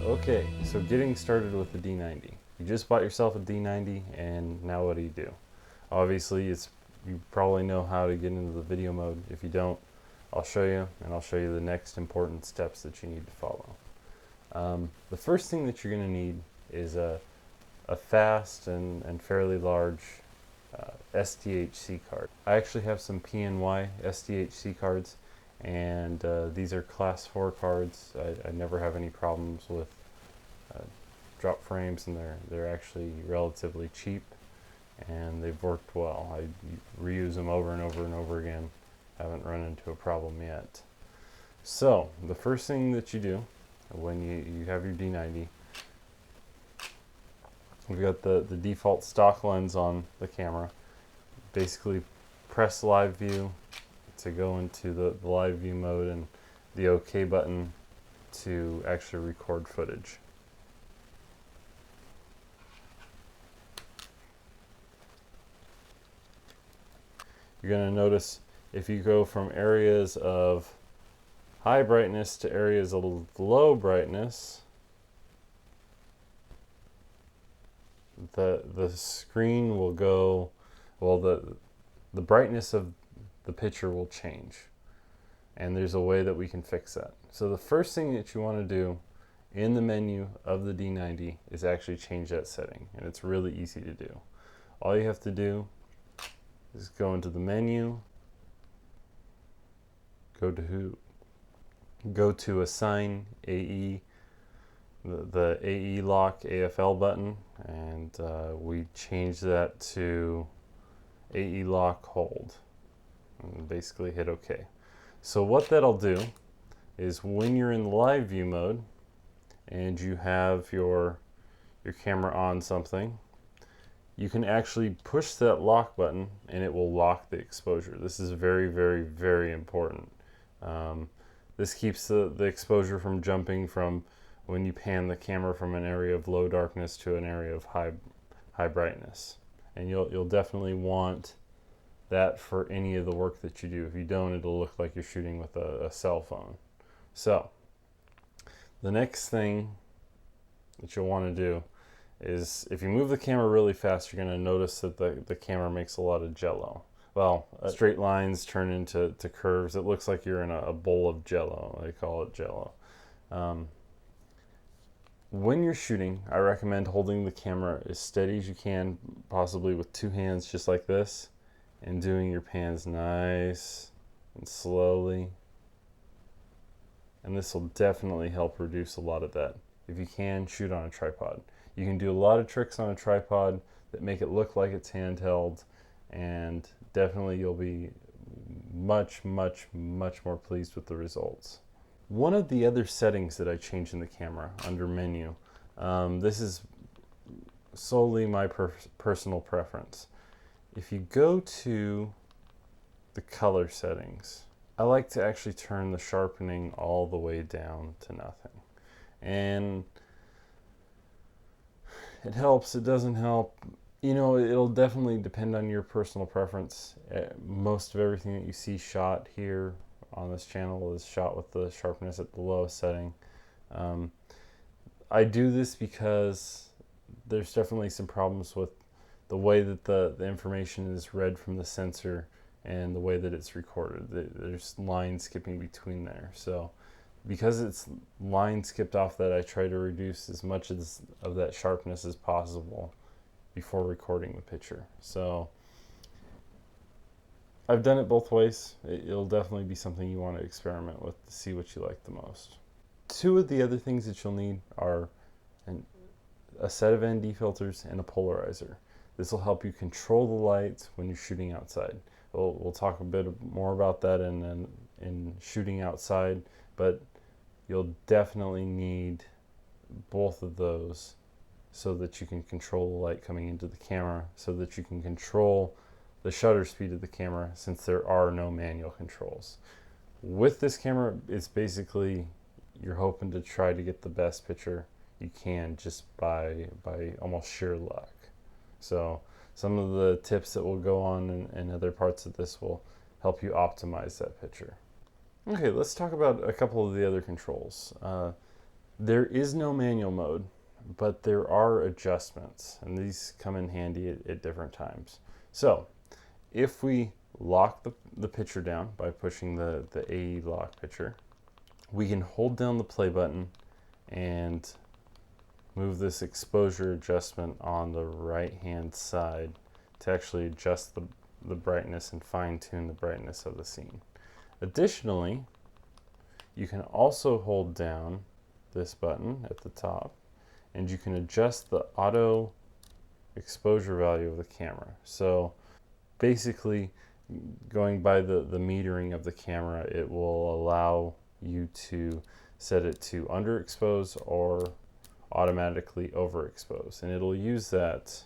Okay, so getting started with the D90. You just bought yourself a D90 and now what do? Obviously, you probably know how to get into the video mode. If you don't, I'll show you, and I'll show you the next important steps that you need to follow. The first thing that you're going to need is a fast and fairly large SDHC card. I actually have some PNY SDHC cards, and these are class 4 cards. I never have any problems with drop frames, and they're actually relatively cheap, and they've worked well. I reuse them over and over and over again. Haven't run into a problem yet. So the first thing that you do when you have your D90, we've got the default stock lens on the camera. Basically press live view to go into the live view mode, and the OK button to actually record footage. You're going to notice if you go from areas of high brightness to areas of low brightness, the screen will go, well, the brightness of the picture will change, and there's a way that we can fix that. So the first thing that you want to do in the menu of the D90 is actually change that setting, and it's really easy to do. All you have to do is go into the menu, go to assign AE, the AE lock AFL button, and we change that to AE lock hold, and basically hit OK. So what that'll do is when you're in the live view mode and you have your camera on something, you can actually push that lock button and it will lock the exposure. This is very, very, very important. This keeps the exposure from jumping from when you pan the camera from an area of low darkness to an area of high brightness. And you'll definitely want that for any of the work that you do. If you don't, it'll look like you're shooting with a cell phone. So the next thing that you'll want to do is, if you move the camera really fast, you're going to notice that the camera makes a lot of jello. Well, straight lines turn into curves. It looks like you're in a bowl of jello. They call it jello. When you're shooting, I recommend holding the camera as steady as you can, possibly with two hands just like this, and doing your pans nice and slowly. And this will definitely help reduce a lot of that. If you can, shoot on a tripod. You can do a lot of tricks on a tripod that make it look like it's handheld, and definitely you'll be much, much, much more pleased with the results. One of the other settings that I changed in the camera under menu, this is solely my personal preference. If you go to the color settings, I like to actually turn the sharpening all the way down to nothing. And it helps, it doesn't help. You know, it'll definitely depend on your personal preference. Most of everything that you see shot here on this channel is shot with the sharpness at the lowest setting. I do this because there's definitely some problems with the way that the information is read from the sensor and the way that it's recorded. There's line skipping between there. So because it's line skipped off that, I try to reduce as much of that sharpness as possible before recording the picture. So I've done it both ways. It'll definitely be something you want to experiment with to see what you like the most. Two of the other things that you'll need are a set of ND filters and a polarizer. This will help you control the light when you're shooting outside. We'll talk a bit more about that in shooting outside, but you'll definitely need both of those so that you can control the light coming into the camera, so that you can control the shutter speed of the camera, since there are no manual controls. With this camera, it's basically you're hoping to try to get the best picture you can just by almost sheer luck. So some of the tips that will go on in other parts of this will help you optimize that picture. Okay, let's talk about a couple of the other controls. There is no manual mode, but there are adjustments, and these come in handy at different times. So if we lock the picture down by pushing the AE lock picture, we can hold down the play button and move this exposure adjustment on the right hand side to actually adjust the brightness and fine tune the brightness of the scene. Additionally, you can also hold down this button at the top and you can adjust the auto exposure value of the camera. So basically, going by the metering of the camera, it will allow you to set it to underexpose or automatically overexpose, and it'll use that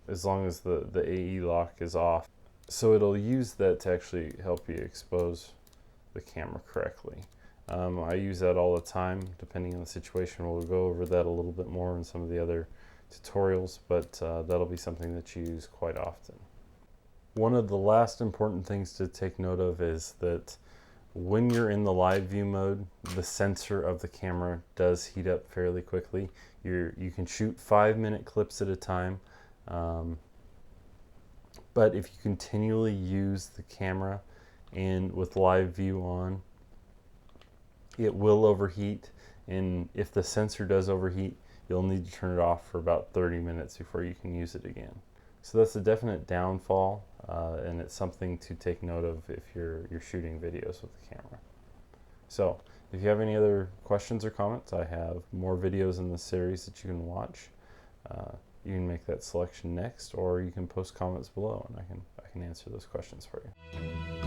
as long as the AE lock is off. So it'll use that to actually help you expose the camera correctly. I use that all the time depending on the situation. We'll go over that a little bit more in some of the other tutorials, but that'll be something that you use quite often. One of the last important things to take note of is that when you're in the live view mode, the sensor of the camera does heat up fairly quickly. You can shoot 5-minute clips at a time, but if you continually use the camera and with live view on, it will overheat, and if the sensor does overheat, you'll need to turn it off for about 30 minutes before you can use it again. So that's a definite downfall, and it's something to take note of if you're shooting videos with the camera. So if you have any other questions or comments, I have more videos in this series that you can watch. You can make that selection next, or you can post comments below and I can answer those questions for you.